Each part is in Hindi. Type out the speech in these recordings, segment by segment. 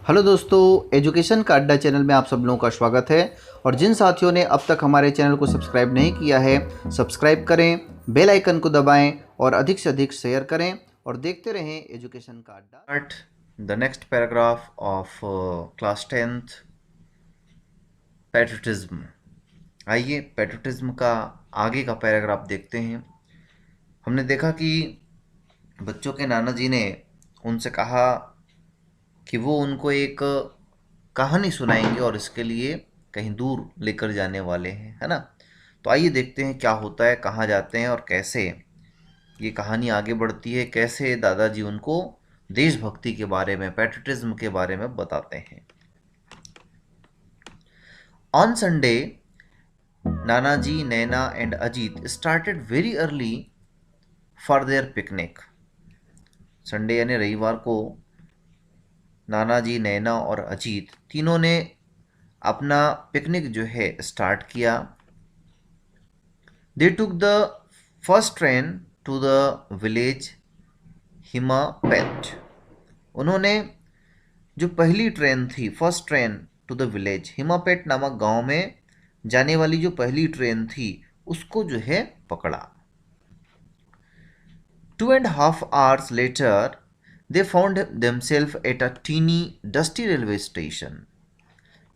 हेलो दोस्तों, एजुकेशन का अड्डा चैनल में आप सब लोगों का स्वागत है। और जिन साथियों ने अब तक हमारे चैनल को सब्सक्राइब नहीं किया है, सब्सक्राइब करें, बेल आइकन को दबाएं और अधिक से अधिक शेयर करें और देखते रहें एजुकेशन का अड्डा। The next paragraph of class 10th, patriotism. आइए पैट्रियटिज्म का आगे का पैराग्राफ देखते हैं। हमने देखा कि बच्चों के नाना जी ने उनसे कहा कि वो उनको एक कहानी सुनाएंगे और इसके लिए कहीं दूर लेकर जाने वाले हैं, है ना। तो आइए देखते हैं क्या होता है, कहाँ जाते हैं और कैसे ये कहानी आगे बढ़ती है, कैसे दादाजी उनको देशभक्ति के बारे में, पैट्रियटिज्म के बारे में बताते हैं। On Sunday Nanaji, Naina and Ajit started very early for their picnic. Sunday यानी रविवार को नानाजी, नैना और अजीत तीनों ने अपना पिकनिक जो है स्टार्ट किया। They took the first train to the village Himapet. उन्होंने जो पहली ट्रेन थी, first train to the village Himapet नामक गांव में जाने वाली जो पहली ट्रेन थी उसको जो है पकड़ा। 2.5 hours later they found themselves at a teeny dusty railway station.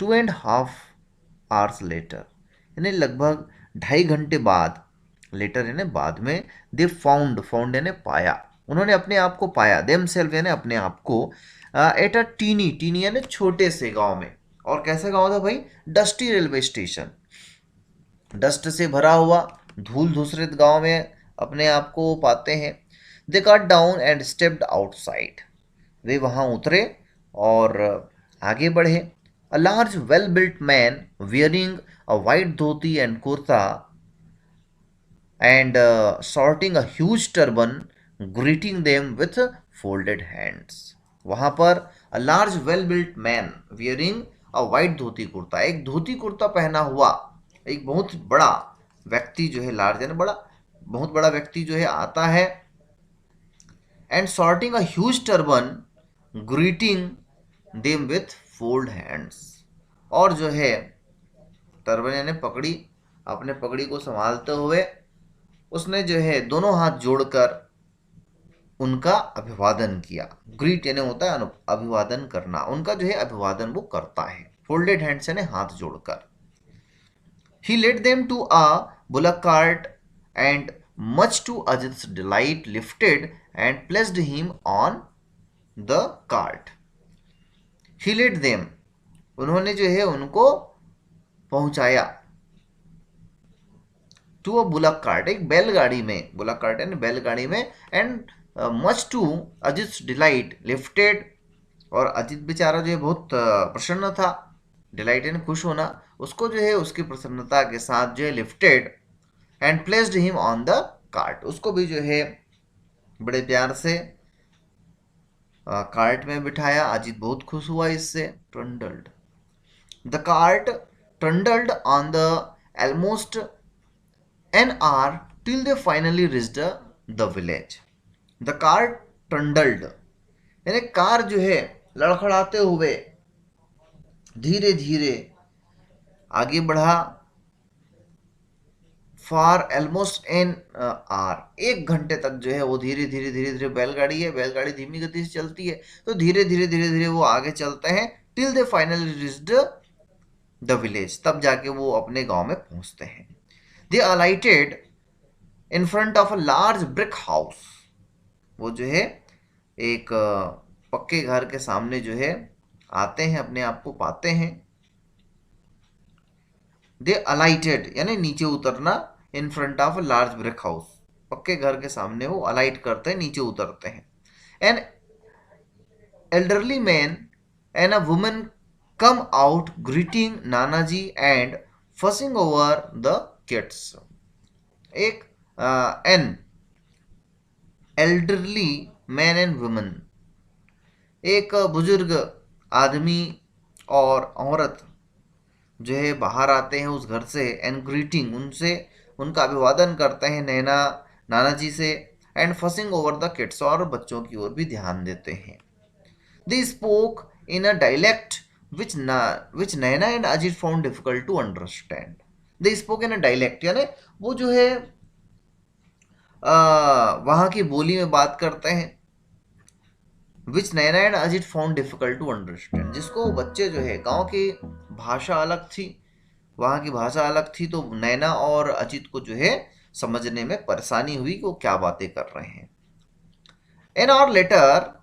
2.5 hours later यानी लगभग 2.5 घंटे बाद, लेटर यानी बाद में, दे फाउंड यानी पाया, उन्होंने अपने आप को पाया, देमसेल्फ यानी अपने आप को, एट अ टीनी यानी छोटे से गांव में। और कैसा गांव था भाई? डस्टी रेलवे स्टेशन, डस्ट से भरा हुआ, धूल धूसरित गांव में अपने आप को पाते हैं। They got down and stepped outside. वे वहां उतरे और आगे बढ़े। A large well built man wearing a white dhoti and kurta and sporting a huge turban greeting them with folded hands. वहां पर a large well built man wearing a white dhoti kurta, एक धोती कुर्ता पहना हुआ एक बहुत बड़ा व्यक्ति जो है, लार्ज यानी बड़ा, बहुत बड़ा व्यक्ति जो है आता है। And sporting a huge turban greeting them with fold hands. और जो है टर्बन यानी पगड़ी, अपने पगड़ी को संभालते हुए उसने जो है दोनों हाथ जोड़कर उनका अभिवादन किया। ग्रीट यानी होता है अभिवादन करना, उनका जो है अभिवादन वो करता है, फोल्डेड हैंड्स यानी हाथ जोड़कर। He led them to a bullock cart and, much to Ajit's delight, lifted and placed him on the cart. He led them, उन्होंने जो है उनको पहुंचाया, टू अ बुलक कार्ट, एक बैलगाड़ी में, बुलक कार्ट यानी बैलगाड़ी में, and much to Ajit's delight lifted, और अजित बेचारा जो है बहुत प्रसन्न था, डिलाइट यानी खुश होना, उसको जो है उसकी प्रसन्नता के साथ जो है lifted and placed him on the cart, उसको भी जो है बड़े प्यार से कार्ट में बिठाया। अजित बहुत खुश हुआ इससे। Trundled, the cart trundled on the almost an hour till they finally reached the village. The car trundled यानी कार जो है लड़खड़ाते हुए धीरे धीरे आगे बढ़ा। फॉर ऑलमोस्ट एन आवर, 1 घंटे तक जो है वो धीरे धीरे बैलगाड़ी है, बैलगाड़ी धीमी गति से चलती है, तो धीरे धीरे वो आगे चलते हैं। Till they finally reached the village, तब जाके वो अपने गांव में पहुंचते हैं। They alighted in front of a large brick house, वो जो है एक पक्के घर के सामने जो है आते हैं, अपने आप को पाते हैं। दे अलाइटेड यानी नीचे उतरना, इन front of a large brick house, पक्के घर के सामने वो अलाइट करते हैं, नीचे उतरते हैं। An elderly man and a woman come out greeting Nanaji and fussing over the kids. एक an elderly man and woman, एक बुजुर्ग आदमी और औरत जो है बाहर आते हैं उस घर से, एंड ग्रीटिंग उनसे, उनका अभिवादन करते हैं नैना नाना जी से, and fussing over the kids और बच्चों की ओर भी ध्यान देते हैं। They spoke in a dialect which Naina and Ajit found difficult to understand. They spoke in a dialect, यानी वो जो है वहाँ की बोली में बात करते हैं, which Naina and Ajit found difficult to understand, जिसको बच्चे जो है, गांव की भाषा अलग थी, वहाँ की भाषा अलग थी, तो नैना और अजित को जो है समझने में परेशानी हुई कि वो क्या बातें कर रहे हैं. An hour later,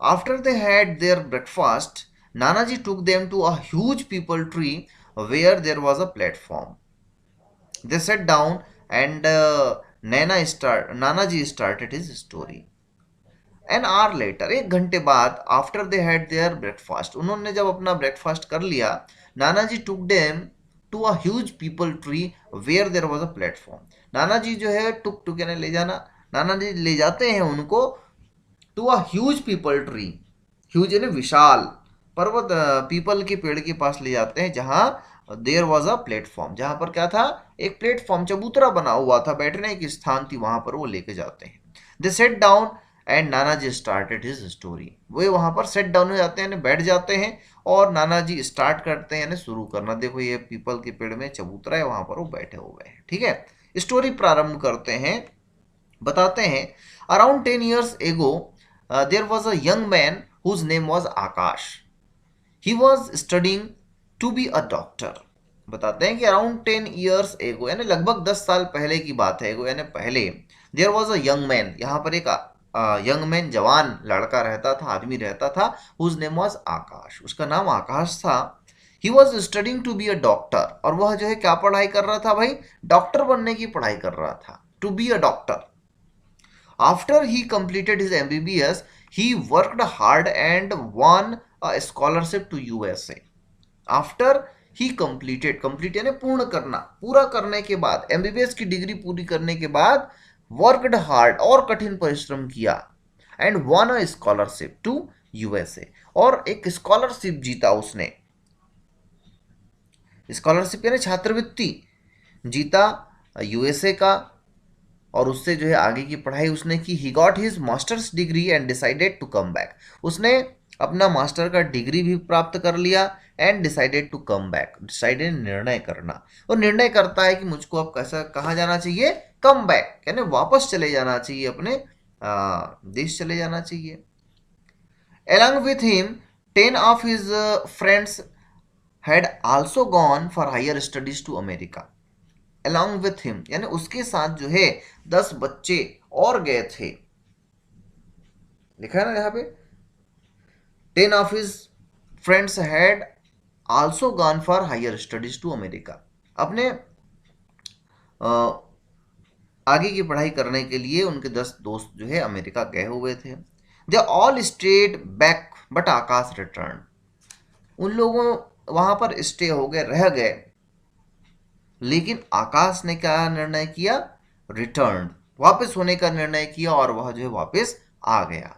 after they had their breakfast, Nanaji took them to a huge peepal tree where there was a platform. They sat down and Nanaji started his story. An hour later, एक घंटे बाद, after they had their breakfast, उन्होंने जब अपना ब्रेकफास्ट कर लिया, नानाजी took them to a huge people tree where there was a platform. नानाजी जो है टुक यानी ले जाना, नानाजी ले जाते हैं उनको to a huge peepal tree, huge यानी विशाल पर्वत, पीपल के पेड़ के पास ले जाते हैं जहां देयर वॉज अ प्लेटफॉर्म, जहां पर क्या था, एक प्लेटफॉर्म चबूतरा बना हुआ था, बैठने की स्थान थी, वहां पर वो लेके जाते हैं. They sat down and Nanaji started his story. वे वहां पर सेट डाउन हो जाते हैं यानी बैठ जाते हैं, और नानाजी स्टार्ट करते हैं यानी शुरू करना. देखो ये पीपल के पेड़ में चबूतरा है, वहां पर वो बैठे हुए हैं. ठीक है, स्टोरी प्रारंभ करते हैं. बताते हैं, अराउंड 10 years एगो there was a young man whose name was Akash. He was studying to be a doctor. बताते हैं कि अराउंड 10 years एगो यानी लगभग 10 साल पहले की बात है, एगो यानी पहले, there was a young man, यहाँ पर एक यंग मैन, जवान लड़का रहता था, आदमी रहता था, हुज नेम वॉज आकाश, उसका नाम आकाश था. He was studying to be a doctor, और वह जो है क्या पढ़ाई कर रहा था भाई, डॉक्टर बनने की पढ़ाई कर रहा था, to be a doctor. After he completed his MBBS, he worked hard and won a scholarship to USA. After he complete यानी पूर्ण करना, पूरा करने के बाद, MBBS की डिग्री पूरी करने के बाद, worked hard और कठिन परिश्रम किया, and won a scholarship to USA, और एक स्कॉलरशिप जीता उसने. स्कॉलरशिप यानी छात्रवृत्ति जीता यूएसए का, और उससे जो है आगे की पढ़ाई उसने की. He got his masters degree and decided to come back. उसने अपना मास्टर का डिग्री भी प्राप्त कर लिया, and decided to come back, decided निर्णय करना, और निर्णय करता है कि मुझको अब कैसा कहाँ जाना चाहिए, कम बैक यानी वापस चले जाना चाहिए, अपने देश चले जाना चाहिए. Along with him, 10 of his friends had also gone for higher studies to America. Along with him यानी उसके साथ जो है 10 बच्चे और गए थे. लिखा है ना यहाँ पे, 10 of his friends had also gone for higher studies to America. अपने आगे की पढ़ाई करने के लिए उनके 10 दोस्त जो है अमेरिका गए हुए थे. They all stayed back but Akash return. उन लोगों वहां पर स्टे हो गए, रह गए, लेकिन आकाश ने क्या निर्णय किया, रिटर्न, वापस होने का निर्णय किया, और वह जो है वापस आ गया.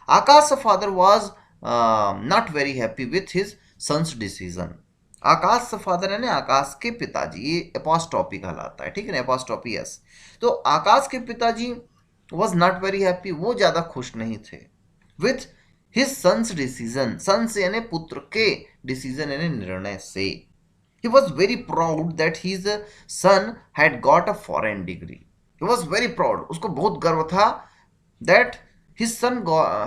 Akash father was not very happy with his sons decision. Akash father यानी आकाश के पिताजी, ये एपोस्ट्रॉफी कहलाता है, ठीक है ना, एपोस्ट्रॉफी एस. तो आकाश के पिताजी वॉज नॉट वेरी हैप्पी, वो ज्यादा खुश नहीं थे, with his sons decision, sons यानी पुत्र के, डिसीजन यानी निर्णय से. He was very proud that his son had got a foreign degree. He was very proud. उसको बहुत गर्व था that his son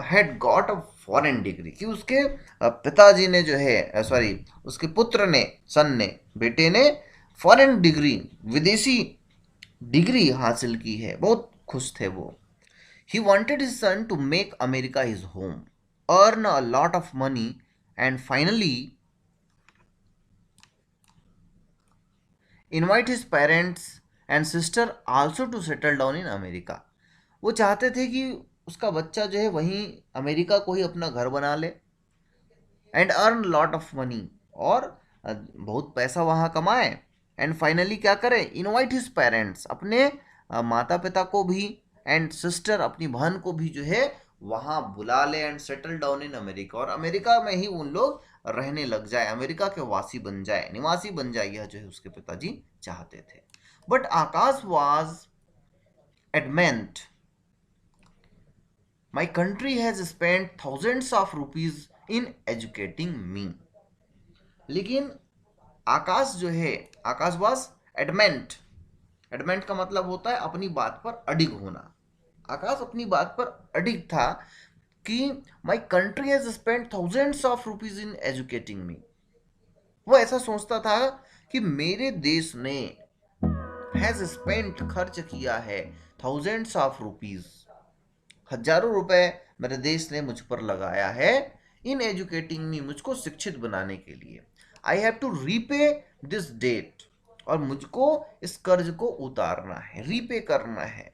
had got a foreign degree, कि उसके पिताजी ने जो है, सॉरी उसके पुत्र ने, सन ने, बेटे ने फॉरेन डिग्री, विदेशी डिग्री हासिल की है, बहुत खुश थे वो. He wanted his son to make America his home, earn a lot of money, and finally invite his parents and sister also to settle down in America. वो चाहते थे कि उसका बच्चा जो है वहीं अमेरिका को ही अपना घर बना ले, and earn lot of money, और बहुत पैसा वहाँ कमाए, एंड फाइनली क्या करें, इनवाइट हिज पेरेंट्स, अपने माता पिता को भी, एंड सिस्टर अपनी बहन को भी जो है वहाँ बुला ले, and settle down in America, और अमेरिका में ही उन लोग रहने लग जाए, अमेरिका के वासी बन जाए, निवासी बन जाए, यह जो है उसके पिताजी चाहते थे. But Akash was adamant, my country has spent thousands of rupees in educating me. लेकिन आकाश जो है, आकाश वॉज एडमेंट। एडमेंट का मतलब होता है अपनी बात पर अडिग होना। आकाश अपनी बात पर अडिग था कि my country has spend thousands of rupees in educating me. वो ऐसा सोचता था कि मेरे देश ने हैज स्पेंट खर्च किया है थाउजेंड्स ऑफ रुपीज, हजारों रुपए मेरे देश ने मुझ पर लगाया है इन एजुकेटिंग मी, मुझको शिक्षित बनाने के लिए। I have to repay this debt, और मुझको इस कर्ज को उतारना है, रीपे करना है,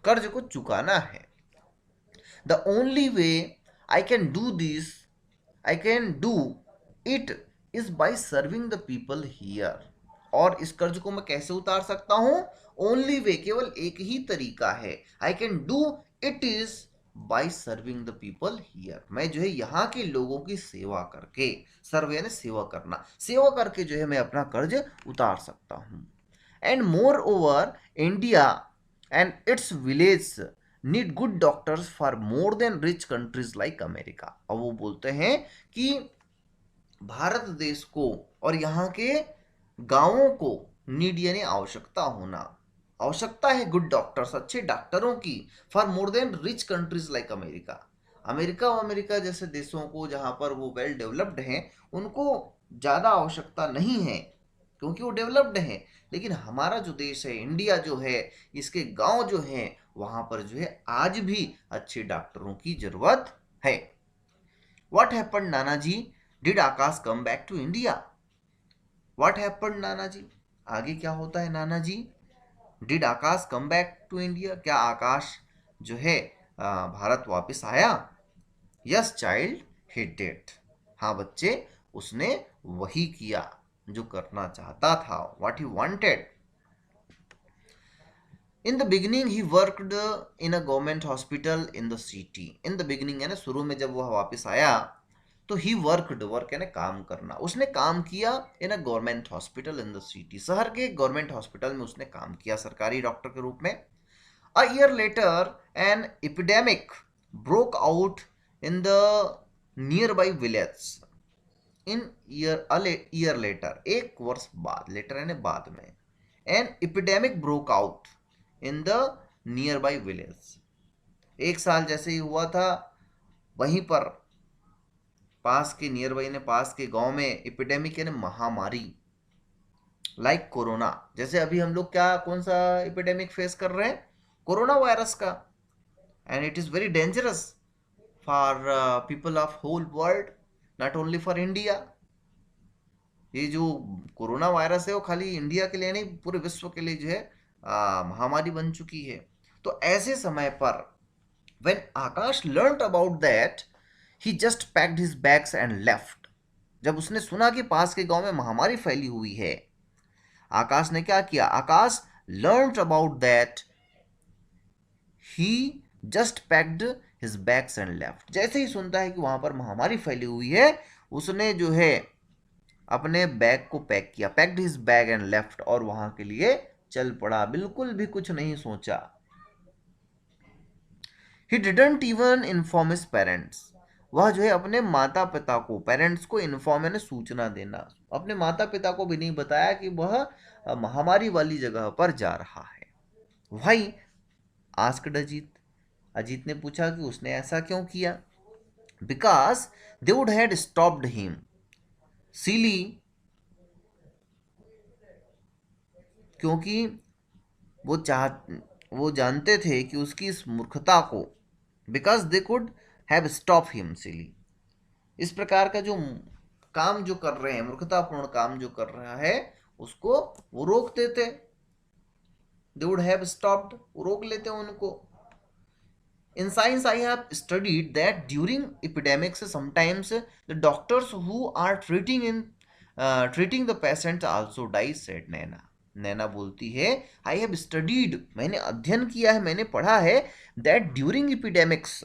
कर्ज को चुकाना है। The only way I can do this, I can do it is by serving the people here. और इस कर्ज को मैं कैसे उतार सकता हूं? ओनली वे, केवल एक ही तरीका है। I can do it is by serving the people here, मैं जो है यहाँ के लोगों की सेवा करके, सर्व यानी सेवा करना, सेवा करके जो है मैं अपना कर्ज उतार सकता हूँ। And more over India and it's village need good doctors for more than rich countries like America. और वो बोलते हैं कि भारत देश को और यहाँ के गांवों को नीड यानी आवश्यकता होना, आवश्यकता है गुड डॉक्टर्स, अच्छे डॉक्टरों की, for more than rich countries like America. America और अमेरिका जैसे देशों को जहां पर वो वेल डेवलप्ड हैं, उनको ज़्यादा आवश्यकता नहीं है क्योंकि वो डेवलप्ड हैं। लेकिन हमारा जो देश है, इंडिया जो है, इसके गांव जो हैं, वहां पर जो है आज भी अच्छे डॉक्टरों की जरूरत है। What happened Nana ji, did Akash come back to India? What happened Nana ji, आगे क्या होता है Nana ji? Did Akash come back to India, क्या आकाश जो है भारत वापस आया? Yes child, he did. हाँ बच्चे, उसने वही किया जो करना चाहता था, what he wanted. In the beginning he worked in a government hospital in the city. In the beginning यानी शुरू में जब वह वापस आया तो ही वर्कड, वर्क यानी काम करना, उसने काम किया in a government hospital in the city, शहर के गवर्नमेंट हॉस्पिटल में उसने काम किया सरकारी डॉक्टर के रूप में। A year later an epidemic broke out in the near by village. In year later, एक वर्ष बाद, लेटर यानी बाद में, an epidemic broke out in the near by village. एक साल जैसे ही हुआ था, वहीं पर पास के नियर बाई ने पास के गांव में एपिडेमिक यानी महामारी, लाइक कोरोना, जैसे अभी हम लोग क्या कौन सा एपिडेमिक फेस कर रहे हैं? कोरोना वायरस का। And it is very dangerous for people of whole world, not only for India. ये जो कोरोना वायरस है वो खाली इंडिया के लिए नहीं, पूरे विश्व के लिए जो है महामारी बन चुकी है। तो ऐसे समय पर when Akash learned about that, he just packed his bags and left। जब उसने सुना कि पास के गांव में महामारी फैली हुई है, आकाश ने क्या किया? आकाश learned about that, he just packed his bags and left। जैसे ही सुनता है कि वहां पर महामारी फैली हुई है, उसने जो है अपने बैग को पैक किया, packed his bag and left, और वहां के लिए चल पड़ा, बिल्कुल भी कुछ नहीं सोचा। He didn't even inform his parents. वह जो है अपने माता पिता को, पेरेंट्स को इन्फॉर्म यानी सूचना देना, अपने माता पिता को भी नहीं बताया कि वह महामारी वाली जगह पर जा रहा है। भाई आस्क्ड अजीत, अजीत ने पूछा कि उसने ऐसा क्यों किया? Because they would had stopped him silly, क्योंकि वो जानते थे कि उसकी इस मूर्खता को, because they could have stop him silly, इस प्रकार का जो काम जो कर रहे हैं, मूर्खतापूर्ण काम जो कर रहा है, उसको वो रोक देते। दे वुड हैव स्टॉप्ड, वो रोक लेते उनको। In science, I have studied that during epidemics, sometimes the doctors who are treating the patients also die, said Naina। नैना बोलती है, आई हैव स्टडीड, मैंने अध्ययन किया है, मैंने पढ़ा है, दैट ड्यूरिंग एपिडेमिक्स,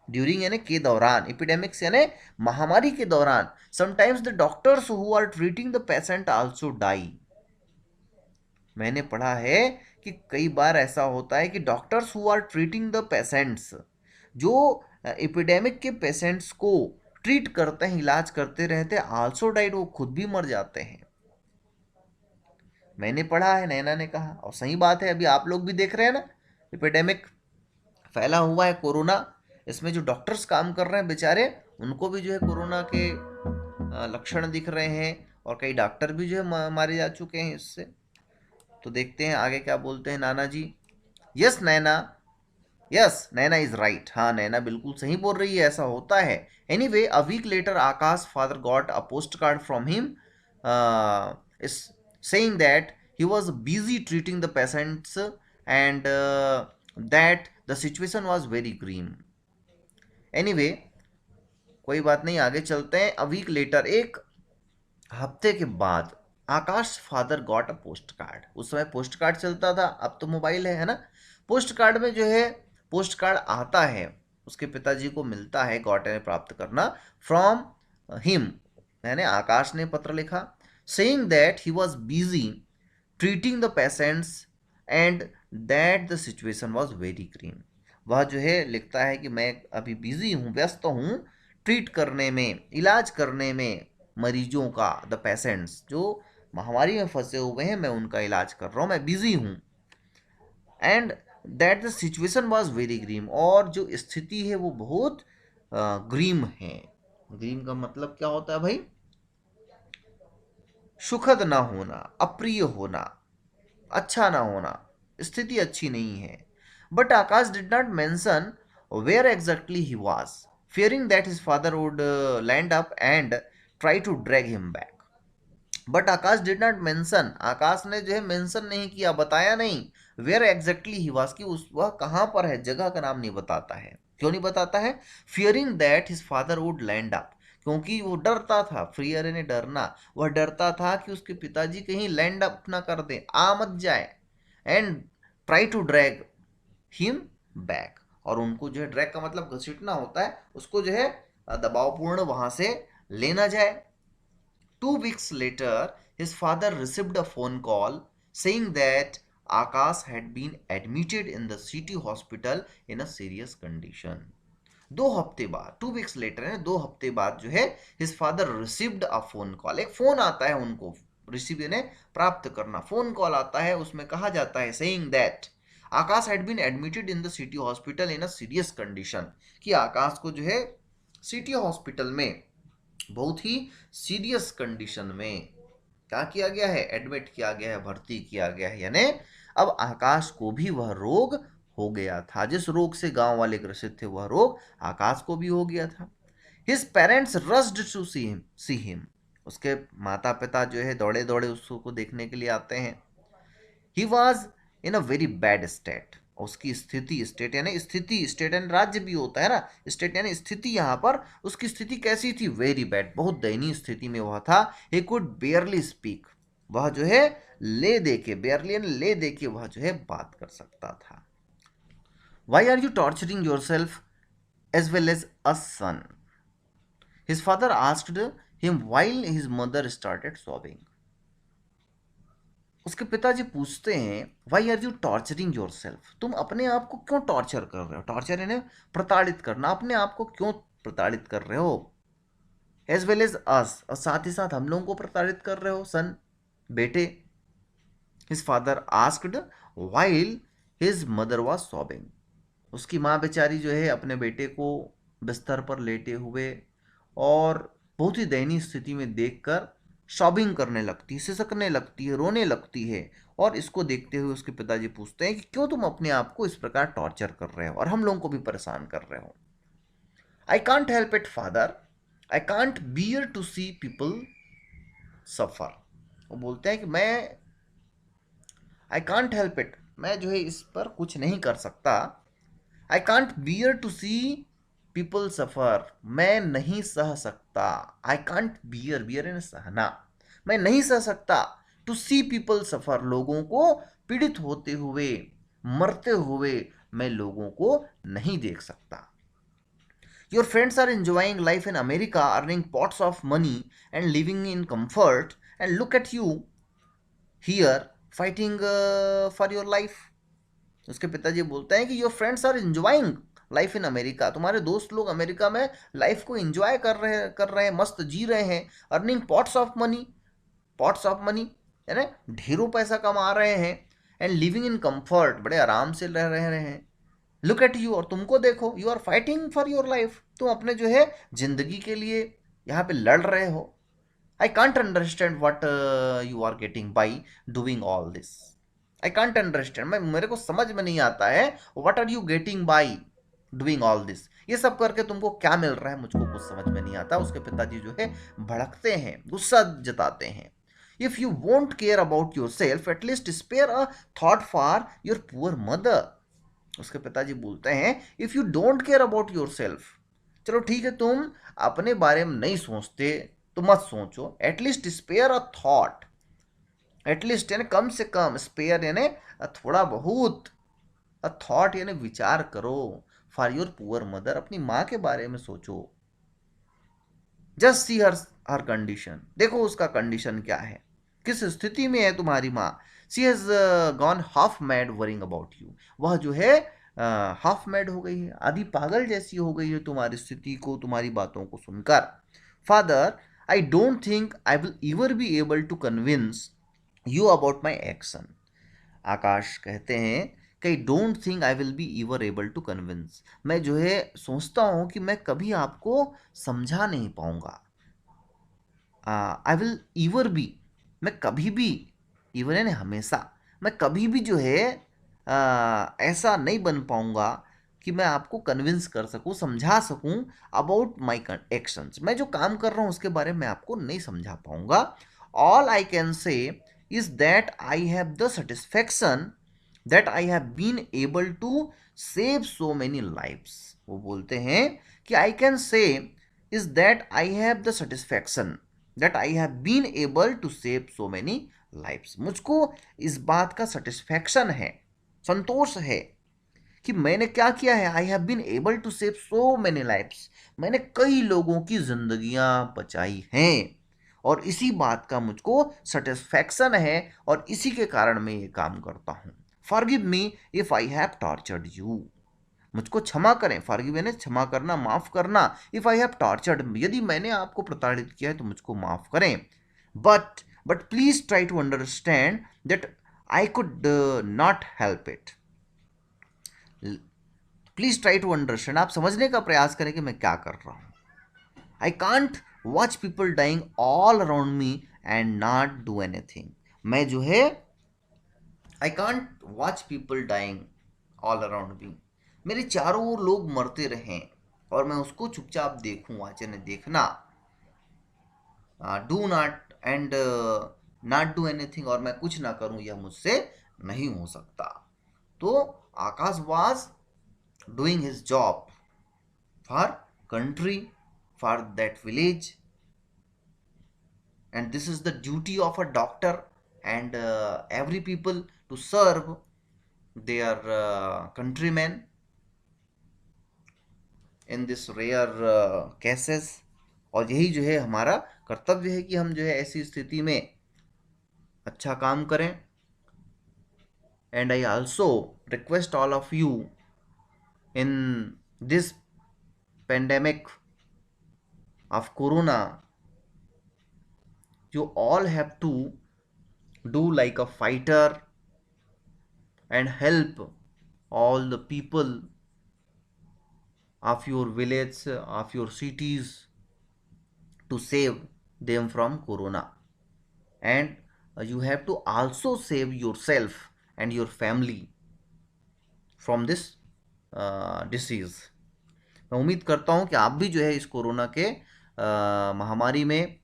ड्यूरिंग यानी के दौरान, एपिडेमिक्स यानी महामारी के दौरान, sometimes the doctors who are treating the patient also die. मैंने पढ़ा है कि कई बार ऐसा होता है कि doctors who are treating the patients, जो एपिडेमिक के पेशेंट्स को ट्रीट करते हैं, इलाज करते रहते, आल्सो डाइड, वो खुद भी मर जाते हैं। मैंने पढ़ा है, नैना ने कहा, और सही बात है। अभी आप लोग भी देख रहे हैं ना, एपिडेमिक फैला हुआ है कोरोना। इसमें जो डॉक्टर्स काम कर रहे हैं बेचारे, उनको भी जो है कोरोना के लक्षण दिख रहे हैं, और कई डॉक्टर भी जो है मारे जा चुके हैं इससे। तो देखते हैं आगे क्या बोलते हैं Nana ji. Yes Naina, yes Naina is right, हाँ नैना बिल्कुल सही बोल रही है, ऐसा होता है। Anyway a week later Akash father got a post card from him is saying that he was busy treating the patients and that the situation was very grim. Anyway, कोई बात नहीं, आगे चलते हैं। अ वीक लेटर, एक हफ्ते के बाद, Akash father got a post card. उस समय पोस्ट कार्ड चलता था, अब तो मोबाइल है ना। पोस्ट कार्ड में जो है, पोस्ट कार्ड आता है, उसके पिताजी को मिलता है, गॉट यानी प्राप्त करना, फ्रॉम हिम यानी आकाश ने पत्र लिखा, saying that he was busy treating the patients and that the situation was very green. वह जो है लिखता है कि मैं अभी बिजी हूँ, व्यस्त हूँ ट्रीट करने में, इलाज करने में मरीजों का, द पेशेंट्स जो महामारी में फंसे हुए हैं, मैं उनका इलाज कर रहा हूँ, मैं बिजी हूँ। And that the situation was very grim, और जो स्थिति है वो बहुत ग्रीम है। ग्रीम का मतलब क्या होता है भाई? सुखद ना होना, अप्रिय होना, अच्छा ना होना, स्थिति अच्छी नहीं है। But Akash did not mention where exactly he was, fearing that his father would land up and try to drag him back. But Akash did not mention, Akash ने जो है मेंशन नहीं किया, बताया नहीं, वेयर एग्जैक्टली ही वाज, कि उस वह कहाँ पर है, जगह का नाम नहीं बताता है। क्यों नहीं बताता है? Fearing that his father would land up, क्योंकि वो डरता था, फियर यानी डरना, वह डरता था कि उसके पिताजी कहीं लैंड अप ना कर दे, आ मत जाए, and try to drag him back, और उनको जो है ड्रैग का मतलब घसीटना होता है, उसको जो है दबावपूर्ण वहां से लेना जाए। 2 weeks later, his father received a phone call saying that Akash had been admitted in the city hospital in a serious condition. 2 हफ्ते बाद, 2 weeks later है, 2 हफ्ते बाद जो है, his father received a phone call, एक फोन आता है उनको, रिसीव यानी प्राप्त करना, फोन कॉल आता है, उसमें कहा जाता है saying that Akash had been admitted in the city hospital in a serious condition, कि आकाश को जो है सिटी हॉस्पिटल में बहुत ही सीरियस कंडीशन में क्या किया गया है, एडमिट किया गया है, भर्ती किया गया है। यानी अब आकाश को भी वह रोग हो गया था, जिस रोग से गांव वाले ग्रसित थे, वह रोग आकाश को भी हो गया था। His parents rushed to see him, उसके माता पिता जो है दौड़े दौड़े उसको देखने के लिए आते हैं। He was in a very bad state, उसकी स्थिति, स्टेट यानी स्थिति, स्टेट यानी राज्य भी होता है ना, स्टेट यानी स्थिति, यहाँ पर उसकी स्थिति कैसी थी? वेरी बैड, बहुत दयनीय स्थिति में वह था। ही कुड बेयरली स्पीक, वह जो है ले दे के, बेयरली यानी ले दे के वह जो है बात कर सकता था। Why are you torturing yourself as well as a son, his father asked him while his mother started sobbing. उसके पिताजी पूछते हैं, why are you torturing yourself, तुम अपने आप को क्यों टॉर्चर कर रहे हो? टॉर्चर यानी प्रताड़ित करना, अपने आप को क्यों प्रताड़ित कर रहे हो? एज वेल एज अस, और साथ ही साथ हम लोगों को प्रताड़ित कर रहे हो, सन बेटे। His father asked while his mother was sobbing, उसकी माँ बेचारी जो है अपने बेटे को बिस्तर पर लेटे हुए और बहुत ही दयनीय स्थिति में देखकर शॉबिंग करने लगती है, सिसकने लगती है, रोने लगती है। और इसको देखते हुए उसके पिताजी पूछते हैं कि क्यों तुम अपने आप को इस प्रकार टॉर्चर कर रहे हो और हम लोगों को भी परेशान कर रहे हो? I can't help it father, I can't bear to see people सफर। वो बोलते हैं कि मैं, आई कांट हेल्प इट, मैं जो है इस पर कुछ नहीं कर सकता। I can't bear to see people suffer, मैं नहीं सह सकता। आई कांट बियर, बियर यानी सहना, मैं नहीं सह सकता। टू सी पीपल सफर, लोगों को पीड़ित होते हुए, मरते हुए मैं लोगों को नहीं देख सकता। Your friends are enjoying life in America, earning pots of money and living in comfort, and look at you here fighting for your life. उसके पिताजी बोलते हैं कि your friends are enjoying life in America, तुम्हारे दोस्त लोग अमेरिका में लाइफ को एंजॉय कर रहे हैं, मस्त जी रहे हैं, अर्निंग पॉट्स ऑफ मनी, है ना, ढेरों पैसा कमा रहे हैं, एंड लिविंग इन कंफर्ट, बड़े आराम से रह रहे हैं। लुक एट यू, और तुमको देखो, you are fighting for your life, तुम अपने जो है जिंदगी के लिए यहाँ पे लड़ रहे हो। I can't understand what you are getting by doing all this. I can't understand, मैं मेरे को समझ में नहीं आता है, what are you getting by doing all this, ये सब करके तुमको क्या मिल रहा है, मुझको कुछ समझ में नहीं आता। उसके पिताजी जो है भड़कते हैं, गुस्सा जताते हैं। If you won't care about yourself, at least spare a thought for your poor mother. उसके पिताजी बोलते हैं, if you don't care about yourself, चलो ठीक है, तुम अपने बारे में नहीं सोचते तो मत सोचो, at least spare a thought, at least यानी कम से कम, स्पेयर यानी थोड़ा बहुत, अ थॉट यानी विचार करो, फॉर योर पुअर मदर, अपनी माँ के बारे में सोचो। जस्ट सी हर हर कंडीशन, देखो उसका कंडीशन क्या है, किस स्थिति में है तुम्हारी माँ। She has gone half mad worrying about you, वह जो है हाफ मैड हो गई है, आधी पागल जैसी हो गई है तुम्हारी स्थिति को, तुम्हारी बातों को सुनकर। Father, I don't think I will ever be able to convince you about my action. Akash कहते हैं कि I don't think I will be ever able to convince, मैं जो है सोचता हूँ कि मैं कभी आपको समझा नहीं पाऊंगा। आई विल ईवर बी, मैं कभी भी, ईवर यानी हमेशा, मैं कभी भी जो है ऐसा नहीं बन पाऊंगा कि मैं आपको कन्विंस कर सकूं, समझा सकूं अबाउट माई एक्शंस, मैं जो काम कर रहा हूं उसके बारे में आपको नहीं समझा पाऊंगा। All I can say is that I have the satisfaction that I have been able to save so many lives. वो बोलते हैं कि I can say is that I have the satisfaction that I have been able to save so many lives, मुझको इस बात का सेटिस्फैक्शन है, संतोष है कि मैंने क्या किया है, I have been able to save so many lives, मैंने कई लोगों की जिंदगियां बचाई हैं, और इसी बात का मुझको सेटिस्फैक्शन है, और इसी के कारण मैं ये काम करता हूं। Forgive me if I have tortured you, मुझको क्षमा करें, फॉरगिव यानी क्षमा करना, माफ करना। इफ आई हैव टॉर्चर्ड, यदि मैंने आपको प्रताड़ित किया है तो मुझको माफ करें। But please try to understand that I could not help it. Please try to understand, आप समझने का प्रयास करें कि मैं क्या कर रहा हूं। I can't watch people dying all around me and not do anything, मैं जो है I can't watch people dying all around me, मेरे चारों ओर लोग मरते रहें और मैं उसको चुपचाप देखूं, वाचन देखना, do not and not do anything, और मैं कुछ ना करूं, यह मुझसे नहीं हो सकता। तो Akash was doing his job for country, for that village, and this is the duty of a doctor and every people to serve their countrymen in this rare cases। और यही जो है हमारा कर्तव्य है कि हम जो है ऐसी स्थिति में अच्छा काम करें। And I also request all of you in this pandemic of corona, you all have to do like a fighter and help all the people of your village, of your cities, to save them from corona, and you have to also save yourself and your family from this disease। मैं उम्मीद करता हूँ कि आप भी जो है इस कोरोना के महामारी में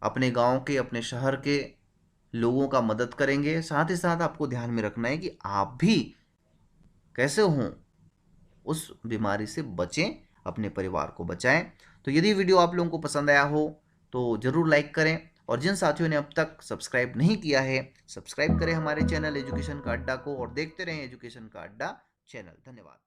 अपने गांव के, अपने शहर के लोगों का मदद करेंगे। साथ ही साथ आपको ध्यान में रखना है कि आप भी कैसे हों, उस बीमारी से बचें, अपने परिवार को बचाएं। तो यदि वीडियो आप लोगों को पसंद आया हो तो ज़रूर लाइक करें, और जिन साथियों ने अब तक सब्सक्राइब नहीं किया है, सब्सक्राइब करें हमारे चैनल एजुकेशन का अड्डा को, और देखते रहें एजुकेशन का अड्डा चैनल। धन्यवाद।